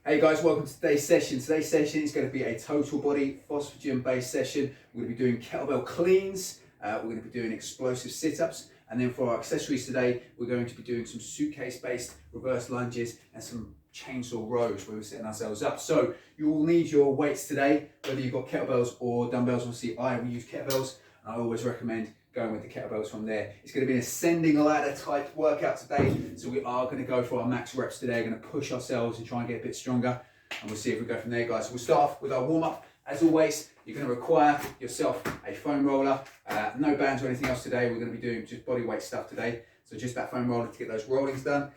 Hey guys, welcome to today's session. Today's session is going to be a total body phosphagen based session. We're going to be doing kettlebell cleans, we're going to be doing explosive sit-ups, and then for our accessories today, we're going to be doing some suitcase based reverse lunges and some chainsaw rows where we're setting ourselves up. So you will need your weights today, whether you've got kettlebells or dumbbells. Obviously I will use kettlebells, and I always recommend going with the kettlebells from there. It's going to be an ascending ladder type workout today, so we are going to go for our max reps today. We're going to push ourselves and try and get a bit stronger, and we'll see if we go from there, guys. So we'll start off with our warm-up. As always, you're going to require yourself a foam roller, no bands or anything else today. We're going to be doing just body weight stuff today, so just that foam roller to get those rollings done,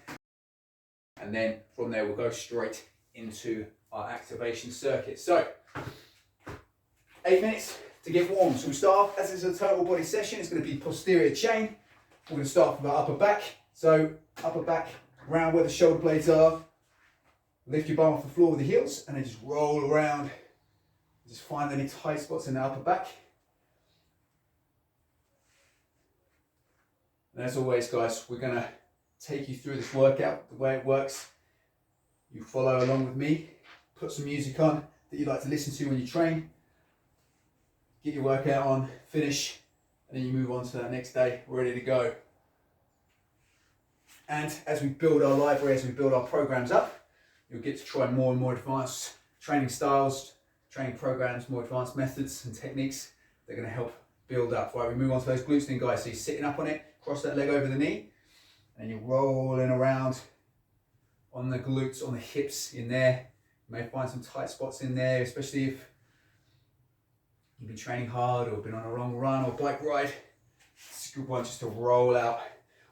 and then from there we'll go straight into our activation circuit. So 8 minutes to get warm. So we start off, as it's a total body session, it's going to be posterior chain. We're going to start with our upper back. So upper back, round where the shoulder blades are. Lift your bum off the floor with the heels, and then just roll around. Just find any tight spots in the upper back. And as always, guys, we're going to take you through this workout, the way it works. You follow along with me. Put some music on that you like to listen to when you train. Get your workout on, finish, and then you move on to that next day, ready to go. And as we build our library, as we build our programs up, you'll get to try more and more advanced training styles, training programs, more advanced methods and techniques that are going to help build up. Right, we move on to those glutes then, guys. So you're sitting up on it, cross that leg over the knee, and you're rolling around on the glutes, on the hips in there. You may find some tight spots in there, especially if you've been training hard or been on a long run or bike ride. It's a good one just to roll out.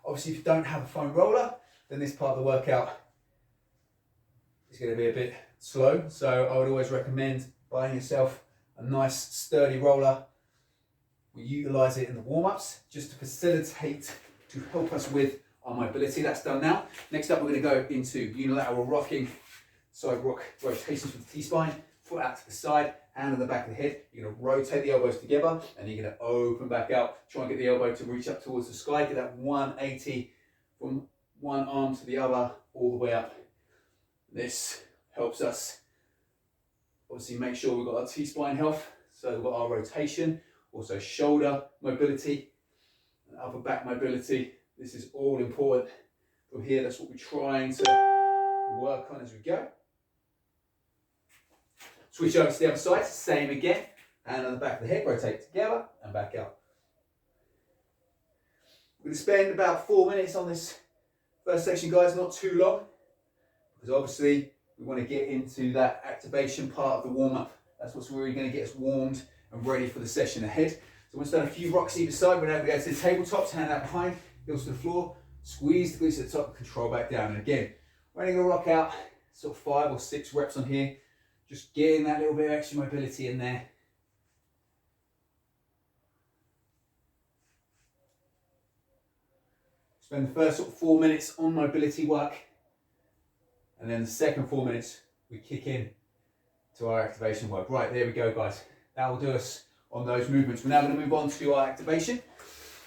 Obviously, if you don't have a foam roller, then this part of the workout is going to be a bit slow. So I would always recommend buying yourself a nice sturdy roller. We utilize it in the warm-ups just to facilitate, to help us with our mobility. That's done now. Next up, we're going to go into unilateral rocking, side rock rotations with the T-spine, foot out to the side, hand on the back of the head. You're going to rotate the elbows together, and you're going to open back out. Try and get the elbow to reach up towards the sky. Get that 180 from one arm to the other, all the way up. This helps us obviously make sure we've got our T-spine health. So we've got our rotation, also shoulder mobility, and upper back mobility. This is all important from here. That's what we're trying to work on as we go. Switch over to the other side, same again. Hand on the back of the head, rotate together and back out. We're going to spend about 4 minutes on this first section, guys, not too long, because obviously we want to get into that activation part of the warm-up. That's what's really going to get us warmed and ready for the session ahead. So once done a few rocks either side, we're now going to go to the tabletops, hand out behind, heels to the floor, squeeze the glutes at the top, control back down. And again, we're only going to rock out sort of 5 or 6 reps on here. Just getting that little bit of extra mobility in there. Spend the first sort of 4 minutes on mobility work, and then the second 4 minutes we kick in to our activation work. Right, there we go, guys. That will do us on those movements. We're now going to move on to our activation.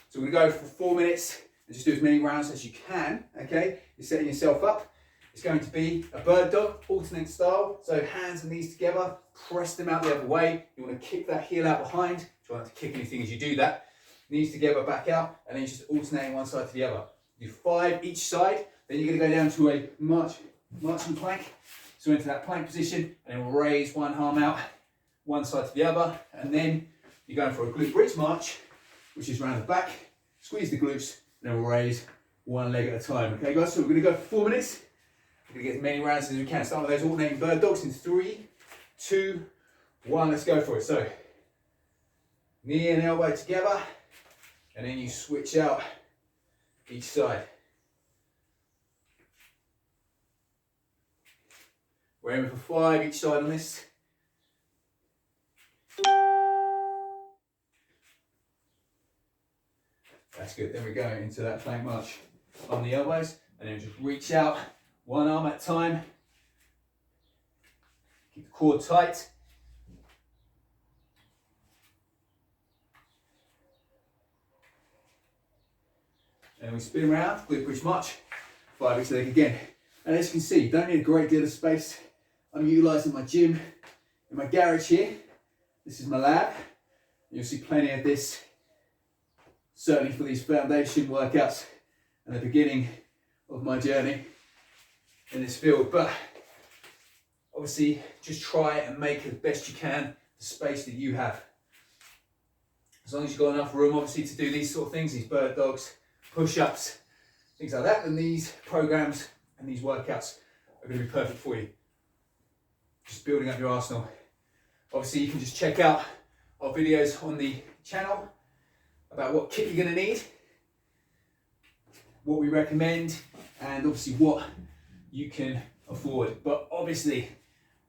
So we're going to go for 4 minutes and just do as many rounds as you can. Okay, you're setting yourself up. It's going to be a bird dog, alternate style. So hands and knees together, press them out the other way. You want to kick that heel out behind. Try not to kick anything as you do that. Knees together, back out, and then just alternating one side to the other. Do 5 each side. Then you're going to go down to a marching plank. So into that plank position, and then raise one arm out, one side to the other. And then you're going for a glute bridge march, which is round the back. Squeeze the glutes, and then raise one leg at a time. Okay, guys, so we're going to go for 4 minutes. We're going to get as many rounds as we can. Start with those alternating bird dogs in 3, 2, 1. Let's go for it. So, knee and elbow together, and then you switch out each side. We're aiming for 5 each side on this. That's good. Then we go into that plank march on the elbows, and then just reach out. One arm at a time. Keep the core tight. And we spin around, glute bridge march, 5 each leg again. And as you can see, you don't need a great deal of space I'm utilising my gym in my garage here. This is my lab. You'll see plenty of this, certainly for these foundation workouts and the beginning of my journey in this field. But obviously, just try and make the best you can the space that you have. As long as you've got enough room, obviously, to do these sort of things, these bird dogs, push-ups, things like that, then these programs and these workouts are going to be perfect for you. Just building up your arsenal. Obviously, you can just check out our videos on the channel about what kit you're going to need, what we recommend, and obviously what you can afford. But obviously,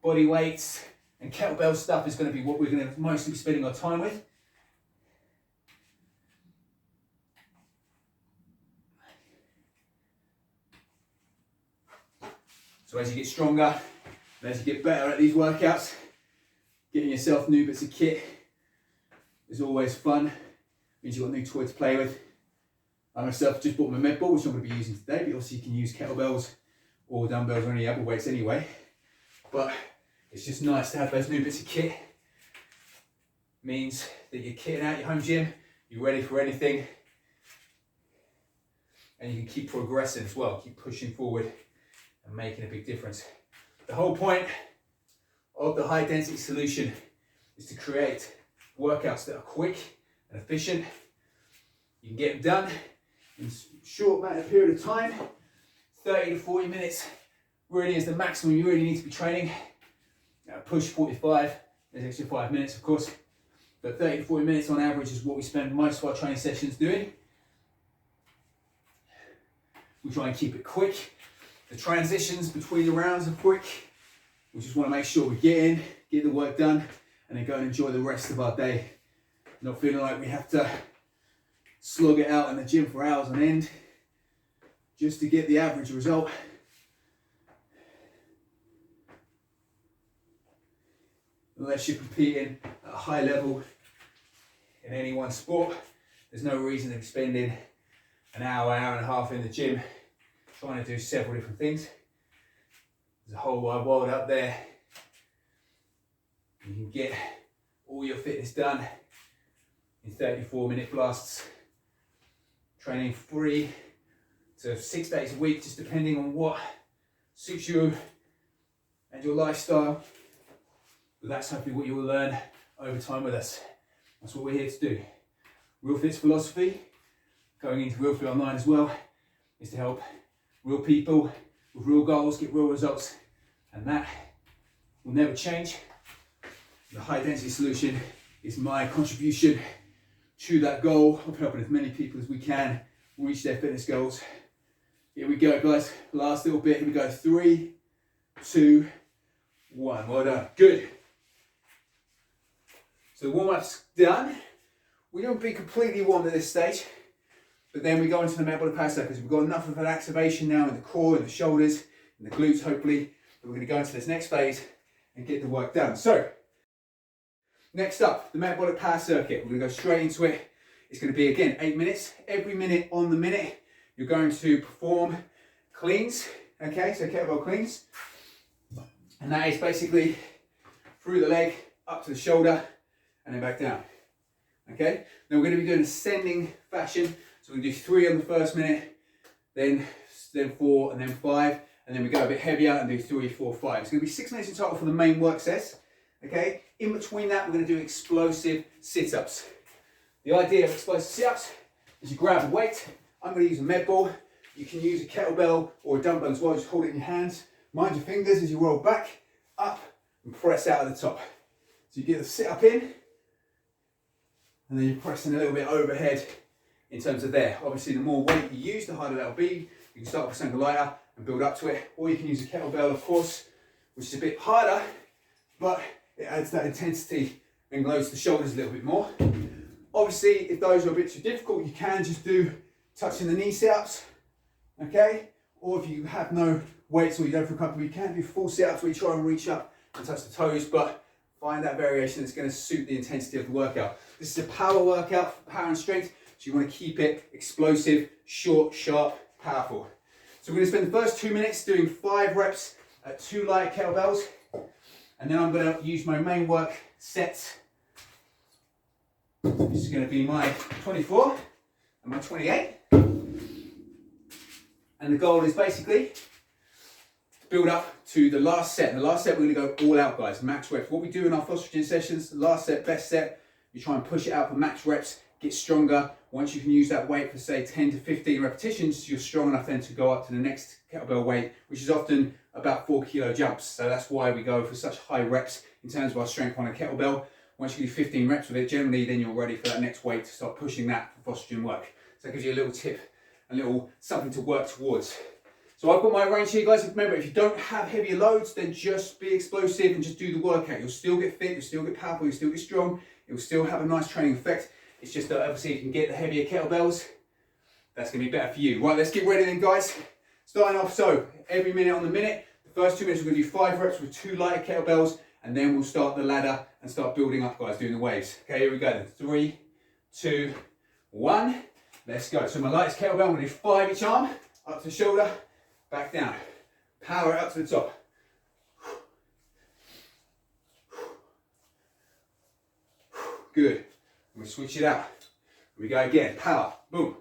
body weights and kettlebell stuff is going to be what we're going to mostly be spending our time with. So as you get stronger, and as you get better at these workouts, getting yourself new bits of kit is always fun. Means you've got a new toy to play with. I myself just bought my med ball, which I'm going to be using today, but obviously you can use kettlebells or dumbbells or any other weights anyway. But it's just nice to have those new bits of kit. Means that you're kitting out your home gym, you're ready for anything, and you can keep progressing as well, keep pushing forward and making a big difference. The whole point of the high density solution is to create workouts that are quick and efficient. You can get them done in a short amount of period of time. 30 to 40 minutes really is the maximum you really need to be training. Push 45, there's extra 5 minutes of course, but 30 to 40 minutes on average is what we spend most of our training sessions doing. We try and keep it quick. The transitions between the rounds are quick. We just want to make sure we get in, get the work done, and then go and enjoy the rest of our day. Not feeling like we have to slog it out in the gym for hours on end just to get the average result. Unless you're competing at a high level in any one sport, there's no reason to be spending an hour, hour and a half in the gym trying to do several different things. There's a whole wide world out there. You can get all your fitness done in 34-minute blasts, training 3 to 6 days a week, just depending on what suits you and your lifestyle. But that's hopefully what you will learn over time with us. That's what we're here to do. Real Fit's philosophy, going into Real Fit Online as well, is to help real people with real goals get real results, and that will never change. The high density solution is my contribution to that goal of helping as many people as we can reach their fitness goals. Here we go guys, last little bit, here we go, 3, 2, 1, well done, good. So the warm-up's done. We don't be completely warm at this stage, but then we go into the metabolic power circuits. We've got enough of an activation now in the core, in the shoulders, in the glutes hopefully, that we're going to go into this next phase and get the work done. So, next up, the metabolic power circuit. We're going to go straight into it. It's going to be, again, 8 minutes. Every minute on the minute, you're going to perform cleans, okay, so kettlebell cleans. And that is basically through the leg, up to the shoulder, and then back down, okay? Now we're going to be doing ascending fashion. So we're going to do 3 on the first minute, then 4, and then 5, and then we go a bit heavier and do 3, 4, 5. It's going to be 6 minutes in total for the main work set, okay? In between that, we're going to do explosive sit-ups. The idea of explosive sit-ups is you grab a weight. I'm going to use a med ball. You can use a kettlebell or a dumbbell as well. Just hold it in your hands. Mind your fingers as you roll back, up, and press out of the top. So you get the sit-up in, and then you're pressing a little bit overhead in terms of there. Obviously, the more weight you use, the harder that'll be. You can start with something lighter and build up to it, or you can use a kettlebell, of course, which is a bit harder, but it adds that intensity and loads the shoulders a little bit more. Obviously, if those are a bit too difficult, you can just do touching the knee sit-ups, okay? Or if you have no weights or you don't feel comfortable, you can do full sit-ups where you try and reach up and touch the toes, but find that variation that's going to suit the intensity of the workout. This is a power workout for power and strength, so you want to keep it explosive, short, sharp, powerful. So we're going to spend the first 2 minutes doing 5 reps at 2 light kettlebells. And then I'm going to use my main work sets. This is going to be my 24 and my 28. And the goal is basically to build up to the last set. And the last set we're going to go all out, guys, max reps. What we do in our Phosphagen sessions, the last set, best set, you try and push it out for max reps, get stronger. Once you can use that weight for say 10 to 15 repetitions, you're strong enough then to go up to the next kettlebell weight, which is often about 4 kilo jumps. So that's why we go for such high reps in terms of our strength on a kettlebell. Once you do 15 reps with it, generally then you're ready for that next weight to start pushing that for Phosphagen work. So that gives you a little tip, a little something to work towards. So I've got my range here, guys. Remember, if you don't have heavier loads, then just be explosive and just do the workout. You'll still get fit, you'll still get powerful, you'll still get strong, it will still have a nice training effect. It's just that obviously if you can get the heavier kettlebells, that's going to be better for you. Right, let's get ready then, guys. Starting off, so every minute on the minute, the first 2 minutes we're going to do 5 reps with 2 lighter kettlebells, and then we'll start the ladder and start building up, guys, doing the waves. Okay, here we go then. 3, 2, 1. Let's go. So my lightest kettlebell, I'm going to do 5 each arm, up to the shoulder, back down. Power it up to the top. Good. We switch it out. We go again. Power. Boom.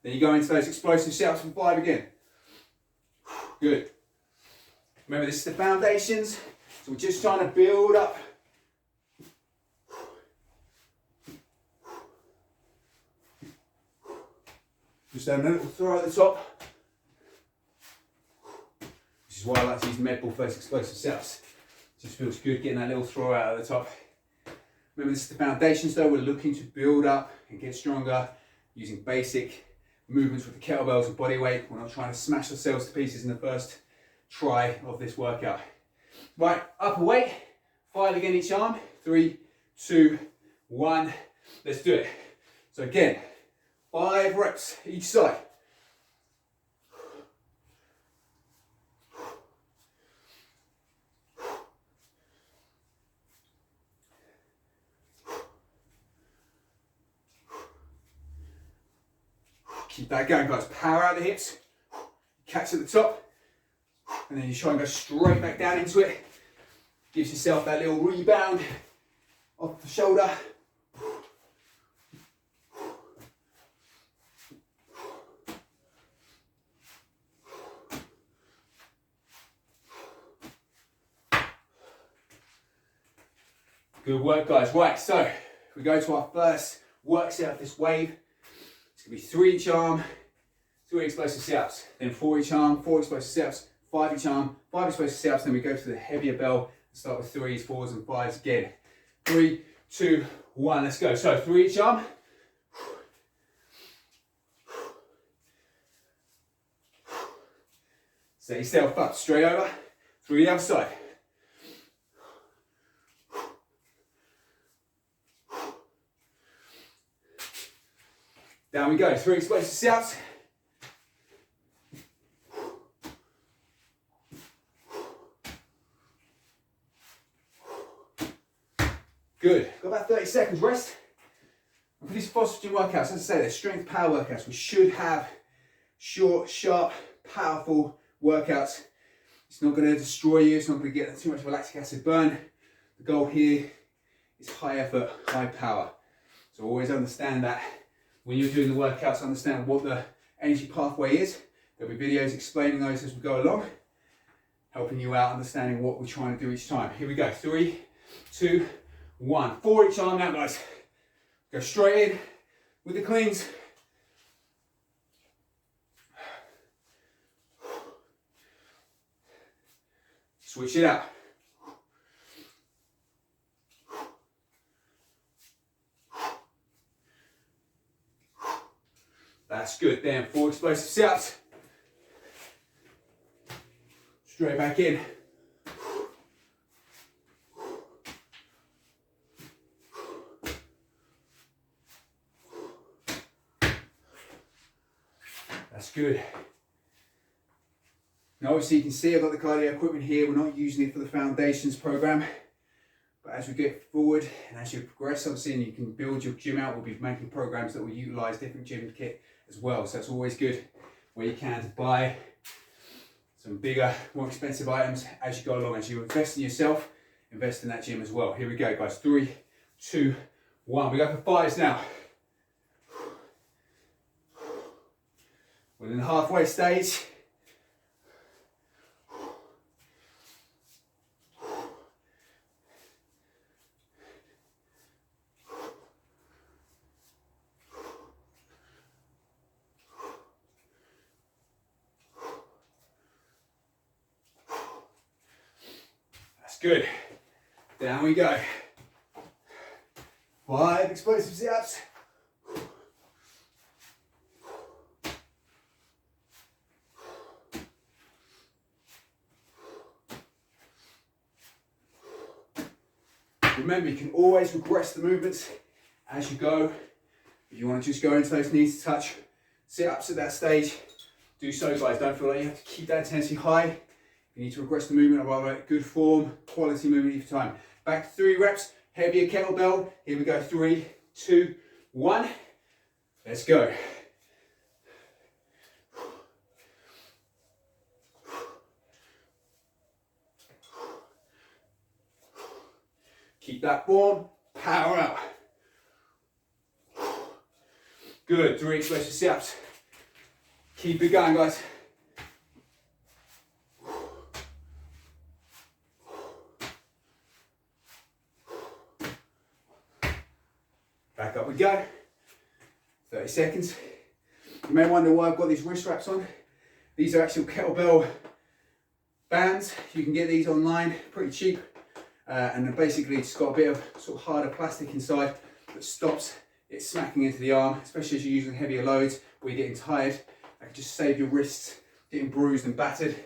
Then you go into those explosive sit-ups for 5 again. Good. Remember, this is the foundations, so we're just trying to build up. Just having a little throw at the top. This is why I like to use the med ball first explosive sit-ups. Just feels good getting that little throw out at the top. Remember, this is the foundations though. We're looking to build up and get stronger using basic movements with the kettlebells and body weight. We're not trying to smash ourselves to pieces in the first try of this workout. Right, upper weight, 5 again each arm. 3, 2, 1. Let's do it. So again, 5 reps each side. Keep that going, guys. Power out the hips. Catch at the top. And then you try and go straight back down into it. Gives yourself that little rebound off the shoulder. Good work, guys. Right, so we go to our first work set of this wave. It's going to be 3 each arm, 3 explosive sit-ups, then 4 each arm, 4 explosive sit-ups, 5 each arm, 5 explosive sit-ups, then we go to the heavier bell and start with 3s, 4s and 5s again. 3, 2, 1, let's go. So 3 each arm. Set yourself up, straight over, 3 the other side. Down we go, 3 explosive sit-ups. Good, got about 30 seconds rest. And for these Phosphagen workouts, as I say, they're strength power workouts. We should have short, sharp, powerful workouts. It's not going to destroy you, it's not going to get too much of a lactic acid burn. The goal here is high effort, high power. So always understand that. When you're doing the workouts, understand what the energy pathway is. There'll be videos explaining those as we go along, helping you out, understanding what we're trying to do each time. Here we go, 3, 2, 1. 4 each arm now, guys. Go straight in with the cleans. Switch it out. That's good. Then 4 explosive sit-ups. Straight back in. That's good. Now obviously you can see I've got the cardio equipment here. We're not using it for the foundations program. But as we get forward and as you progress, obviously, and you can build your gym out, we'll be making programs that will utilize different gym kit as well. So it's always good where you can to buy. So some bigger, more expensive items as you go along. As you invest in yourself, invest in that gym as well. Here we go, guys. 3, 2, 1. We go for 5s now. We're in the halfway stage. That's good. Down we go. 5 explosive sit-ups. Remember, you can always regress the movements as you go. If you want to just go into those knees to touch sit-ups at that stage, do so, guys. Don't feel like you have to keep that intensity high. If you need to regress the movement, I'd rather good form, quality movement each time. Back to 3 reps, heavier kettlebell. Here we go, 3, 2, 1. Let's go. Keep that form, power out. Good, 3 explosive sit-ups. Keep it going, guys. Back up we go. 30 seconds. You may wonder why I've got these wrist wraps on. These are actual kettlebell bands. You can get these online, pretty cheap. And then basically it's got a bit of sort of harder plastic inside that stops it smacking into the arm, especially as you're using heavier loads or you're getting tired. That can just save your wrists getting bruised and battered.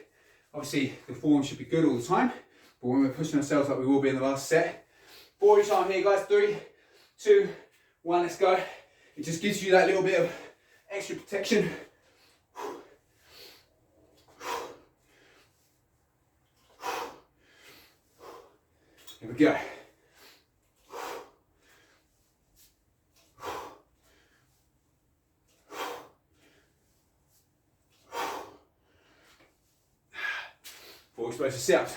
Obviously the form should be good all the time, but when we're pushing ourselves like we will be in the last set. 4 each arm here, guys. 3, 2, 1, let's go. It just gives you that little bit of extra protection. Here we go. Four explosive sit-ups.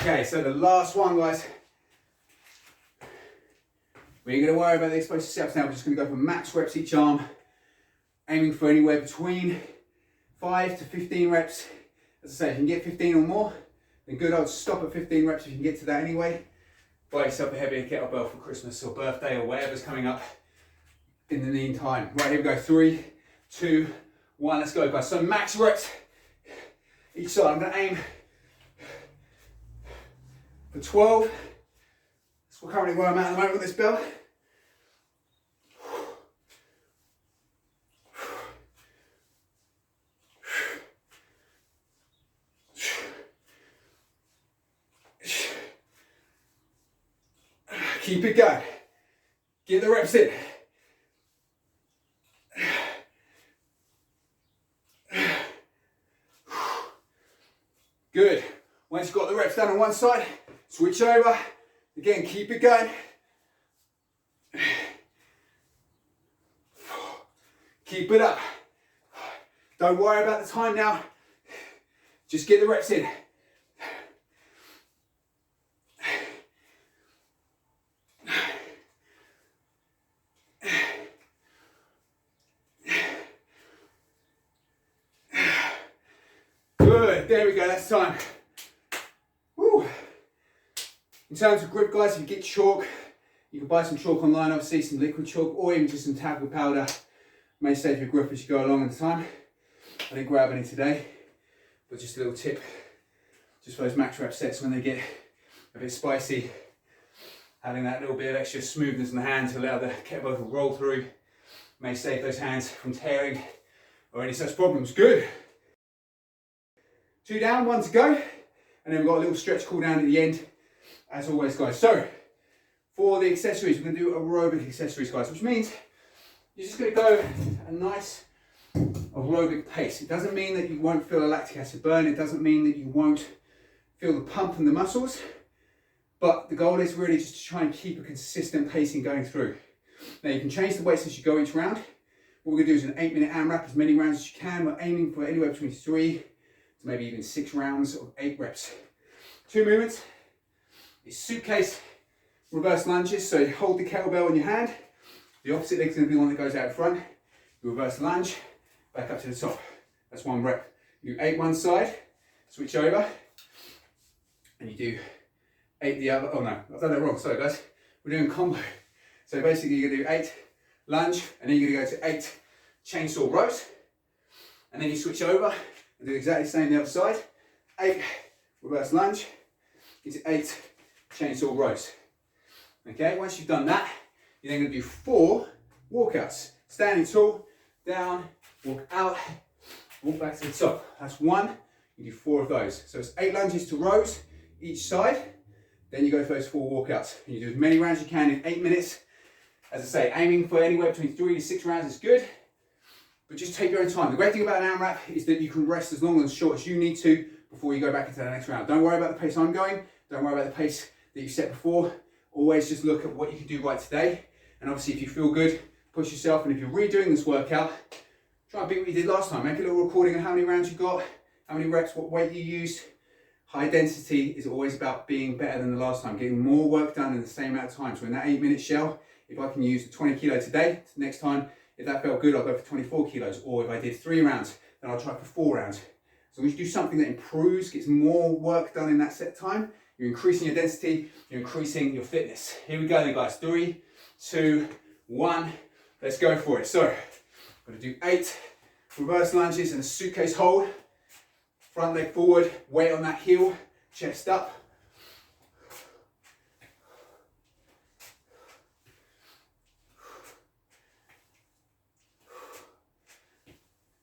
Okay, so the last one, guys. We ain't going to worry about the explosive sit-ups now. We're just going to go for max reps each arm, aiming for anywhere between 5 to 15 reps. As I say, if you can get 15 or more, then good. I'll stop at 15 reps if you can get to that anyway. Buy yourself a heavier kettlebell for Christmas or birthday or whatever's coming up in the meantime. Right, here we go. 3, 2, 1. Let's go, guys. So max reps each side. I'm going to aim for 12. That's currently where I'm at the moment with this belt. Keep it going. Get the reps in. Good. Once you've got the reps done on one side, switch over. Again, keep it going. Keep it up. Don't worry about the time now. Just get the reps in. Good, there we go, that's time. Woo. In terms of grip, guys, if you get chalk, you can buy some chalk online, obviously some liquid chalk, or even just some tablet powder. May save your grip as you go along at the time. I didn't grab any today, but just a little tip, just for those max rep sets when they get a bit spicy, having that little bit of extra smoothness in the hand to allow the kettlebell to roll through, may save those hands from tearing or any such problems. Good. 2 down, 1 to go, and then we've got a little stretch cool down at the end, as always, guys. So, for the accessories, we're going to do aerobic accessories, guys, which means you're just going to go a nice aerobic pace. It doesn't mean that you won't feel a lactic acid burn. It doesn't mean that you won't feel the pump in the muscles, but the goal is really just to try and keep a consistent pacing going through. Now you can change the weights as you go each round. What we're going to do is an 8-minute AMRAP, as many rounds as you can. We're aiming for anywhere between 3 to maybe even 6 rounds of 8 reps. 2 movements is suitcase reverse lunges. So you hold the kettlebell in your hand. The opposite leg's going to be the one that goes out front. You reverse lunge, back up to the top. That's 1 rep. You do 8 one side, switch over, and you do 8 the other. Oh no, I've done that wrong. Sorry guys. We're doing combo. So basically you're going to do 8 lunge, and then you're going to go to 8 chainsaw rows, and then you switch over and do exactly the same the other side. 8 reverse lunge into 8 chainsaw rows. Okay, once you've done that, you're then going to do 4 walkouts. Standing tall, down, walk out, walk back to the top. That's 1. You do 4 of those. So it's 8 lunges to rows each side. Then you go for those 4 walkouts. And you do as many rounds as you can in 8 minutes. As I say, aiming for anywhere between 3 to 6 rounds is good, but just take your own time. The great thing about an AMRAP is that you can rest as long and as short as you need to before you go back into the next round. Don't worry about the pace I'm going. Don't worry about the pace that you set before. Always just look at what you can do right today. And obviously if you feel good, push yourself. And if you're redoing this workout, try and beat what you did last time. Make a little recording of how many rounds you got, how many reps, what weight you used. High density is always about being better than the last time, getting more work done in the same amount of time. So in that 8-minute shell, if I can use 20 kilos today, next time, if that felt good, I'll go for 24 kilos. Or if I did 3 rounds, then I'll try for 4 rounds. So when you do something that improves, gets more work done in that set time, you're increasing your density, you're increasing your fitness. Here we go then guys, 3, 2, 1, let's go for it. So, I'm gonna do 8 reverse lunges and a suitcase hold. Front leg forward, weight on that heel, chest up.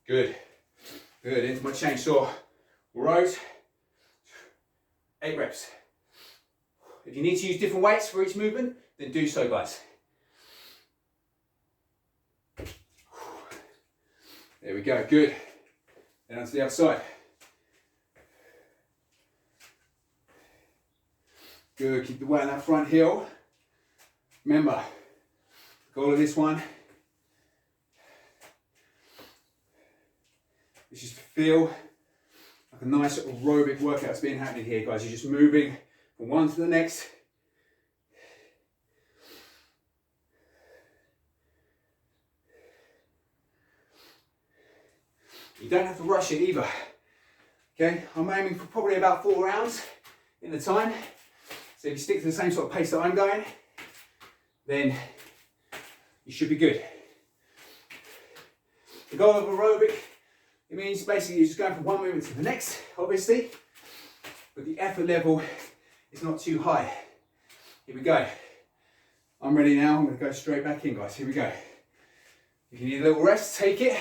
Good, good, into my chainsaw rows, 8 reps. If you need to use different weights for each movement, then do so guys. There we go, good. Then onto the other side. Good, keep the weight on that front heel. Remember, the goal of this one is just to feel like a nice sort of aerobic workout that's being happening here, guys. You're just moving from one to the next. You don't have to rush it either. Okay, I'm aiming for probably about 4 rounds in the time. So if you stick to the same sort of pace that I'm going, then you should be good. The goal of aerobic, it means basically you're just going from one movement to the next, obviously, but the effort level is not too high. Here we go. I'm ready now. I'm going to go straight back in, guys. Here we go. If you need a little rest, take it.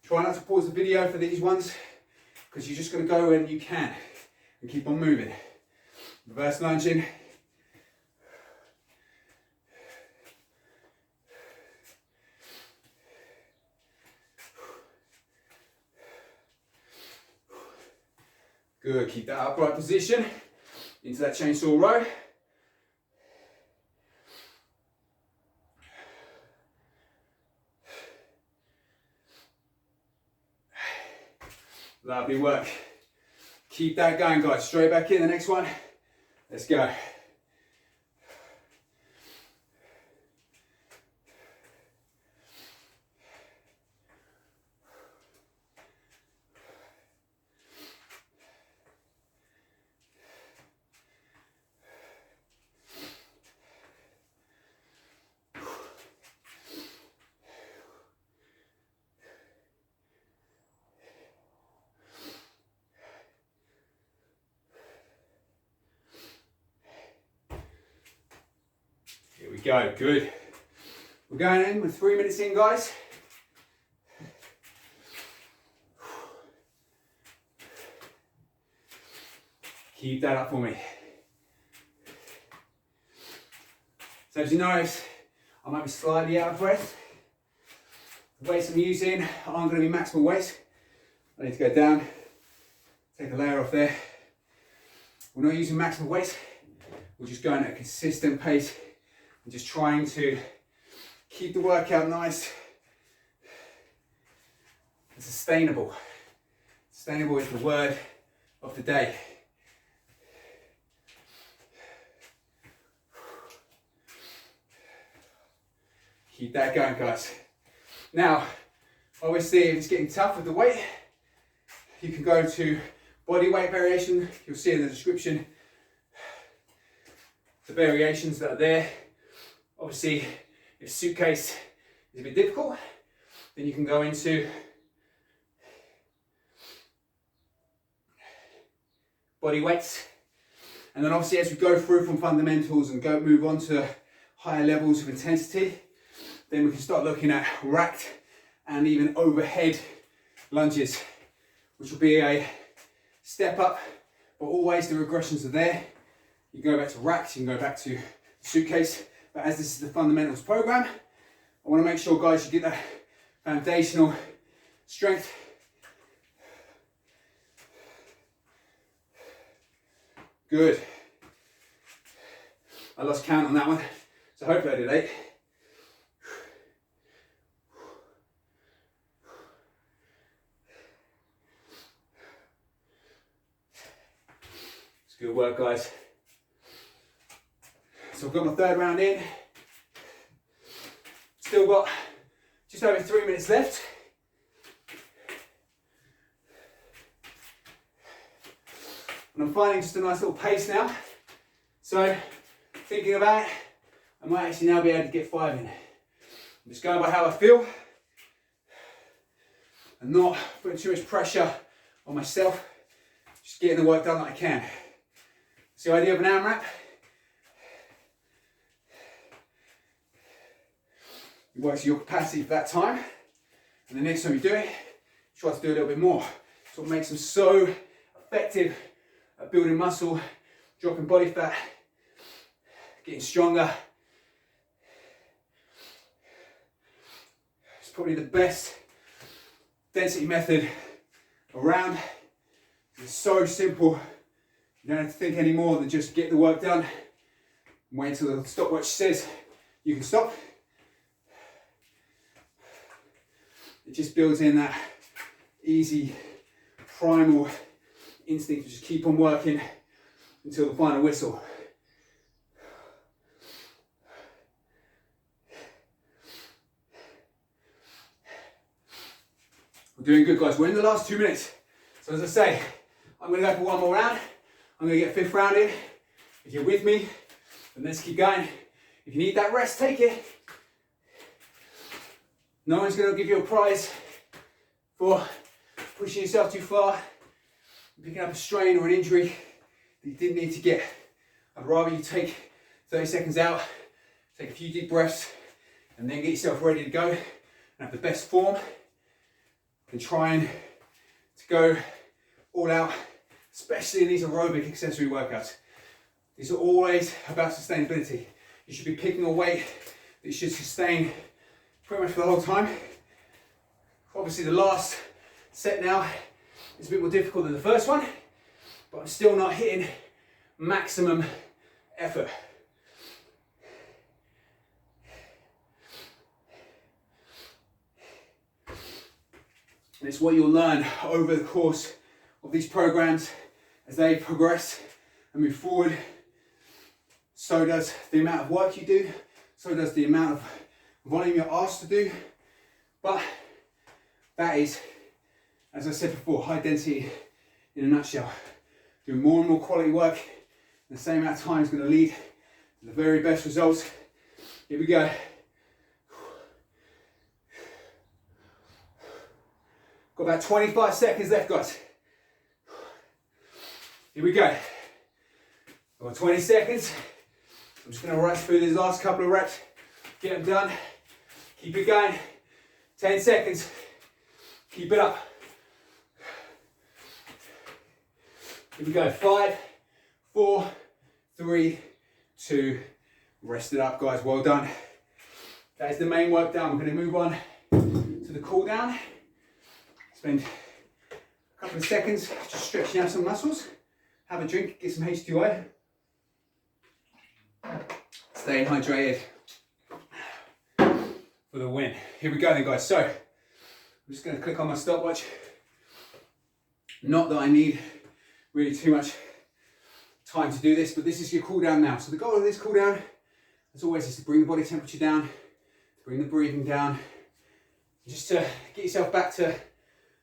Try not to pause the video for these ones, because you're just going to go when you can and keep on moving. Reverse lunging. Good, keep that upright position into that chainsaw row. Lovely work. Keep that going, guys. Straight back in the next one. Let's go. Here we go, good. We're going in with 3 minutes in, guys. Keep that up for me. So as you notice, I might be slightly out of breath. The weights I'm using aren't going to be maximal weights. I need to go down, take a layer off there, We're not using maximum weights. We're just going at a consistent pace and just trying to keep the workout nice and sustainable. Sustainable is the word of the day. Keep that going, guys. Now, obviously, if it's getting tough with the weight, you can go to body weight variation. You'll see in the description the variations that are there. Obviously, if Suitcase is a bit difficult, then you can go into body weights. And then obviously as we go through from fundamentals and move on to higher levels of intensity, then we can start looking at racked and even overhead lunges, which will be a step up, but always the regressions are there. You can go back to racks, you can go back to Suitcase, but as this is the fundamentals program, I want to make sure, guys, you get that foundational strength. Good. I lost count on that one, so hopefully I did 8. It's good work, guys. So I've got my third round in. Still got just over 3 minutes left. And I'm finding just a nice little pace now. So thinking about it, I might actually now be able to get 5 in. I'm just going by how I feel and not putting too much pressure on myself. Just getting the work done that I can. It's the idea of an AMRAP. You work to your capacity for that time, and the next time you do it, try to do a little bit more. It's what makes them so effective at building muscle, dropping body fat, getting stronger. It's probably the best density method around. It's so simple. You don't have to think any more than just get the work done. Wait until the stopwatch says you can stop. It just builds in that easy primal instinct to just keep on working until the final whistle. We're doing good, guys. We're in the last 2 minutes. So as I say, I'm going to go for one more round. I'm going to get a 5th round in. If you're with me, then let's keep going. If you need that rest, take it. No one's going to give you a prize for pushing yourself too far, picking up a strain or an injury that you didn't need to get. I'd rather you take 30 seconds out, take a few deep breaths, and then get yourself ready to go and have the best form, and trying to go all out, especially in these aerobic accessory workouts. These are always about sustainability. You should be picking a weight that you should sustain pretty much for the whole time. Obviously the last set now is a bit more difficult than the first one, but I'm still not hitting maximum effort. And it's what you'll learn over the course of these programs as they progress and move forward. So does the amount of work you do, so does the amount of volume you're asked to do, but that is, as I said before, high density in a nutshell. Doing more and more quality work in the same amount of time is going to lead to the very best results. Here we go. Got about 25 seconds left, guys. Here we go. Got 20 seconds. I'm just going to rush through these last couple of reps, get them done. Keep it going. 10 seconds. Keep it up. Here we go. 5, 4, 3, 2. Rest it up, guys. Well done. That is the main work done. We're going to move on to the cool down. Spend a couple of seconds just stretching out some muscles have a drink, get some H2O. Staying hydrated for the win. Here we go then, guys. So I'm just going to click on my stopwatch. Not that I need really too much time to do this, but this is your cool down now. So the goal of this cool down, as always, is to bring the body temperature down, to bring the breathing down, just to get yourself back to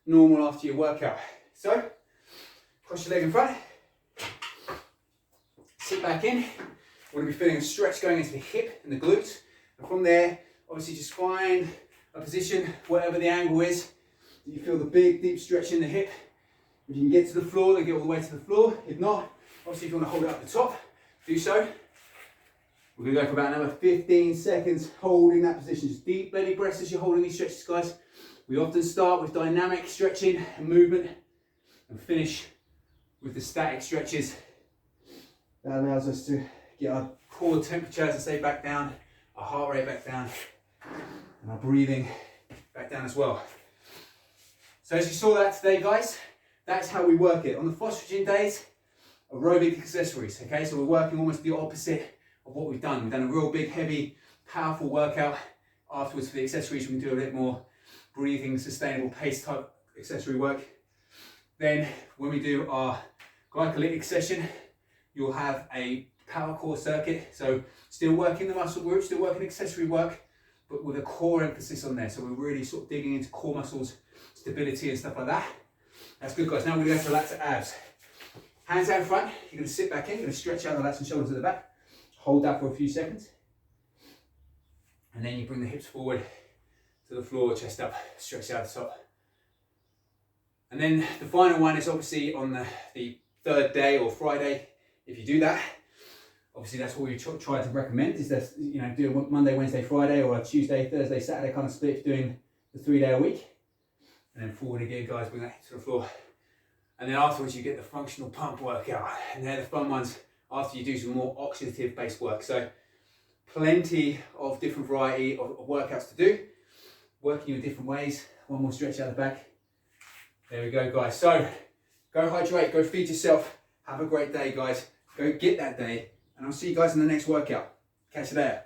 normal after your workout. So cross your leg in front, sit back in. We're going to be feeling a stretch going into the hip and the glutes, and from there, obviously just find a position, whatever the angle is, that you feel the big deep stretch in the hip. If you can get to the floor, then get all the way to the floor. If not, obviously if you want to hold it up the top, do so. We're going to go for about another 15 seconds holding that position. Just deep belly breaths as you're holding these stretches, guys. We often start with dynamic stretching and movement and finish with the static stretches. That allows us to get our core temperature, as I say, back down, our heart rate back down, and our breathing back down as well. So as you saw that today, guys, that's how we work it. On the Phosphagen days, aerobic accessories, okay? So we're working almost the opposite of what we've done. We've done a real big, heavy, powerful workout. Afterwards, for the accessories, we can do a bit more breathing, sustainable pace type accessory work. Then when we do our glycolytic session, you'll have a power core circuit. So still working the muscle group, still working accessory work, but with a core emphasis on there. So we're really sort of digging into core muscles, stability and stuff like that. That's good, guys. Now we're going to go to lats to abs. Hands out in front. You're going to sit back in. You're going to stretch out the lats and shoulders at the back. Hold that for a few seconds. And then you bring the hips forward to the floor, chest up, stretch out the top. And then the final one is obviously on the third day or Friday. If you do that, obviously that's what we try to recommend, is that, you know, do a Monday, Wednesday, Friday, or a Tuesday, Thursday, Saturday kind of split, doing the 3 day a week. And then forward again, guys, bring that hip to the floor. And then afterwards you get the functional pump workout. And they're the fun ones after you do some more oxidative based work. So plenty of different variety of workouts to do, working in different ways. One more stretch out the back. There we go, guys. So go hydrate, go feed yourself. Have a great day, guys. Go get that day. And I'll see you guys in the next workout. Catch you there.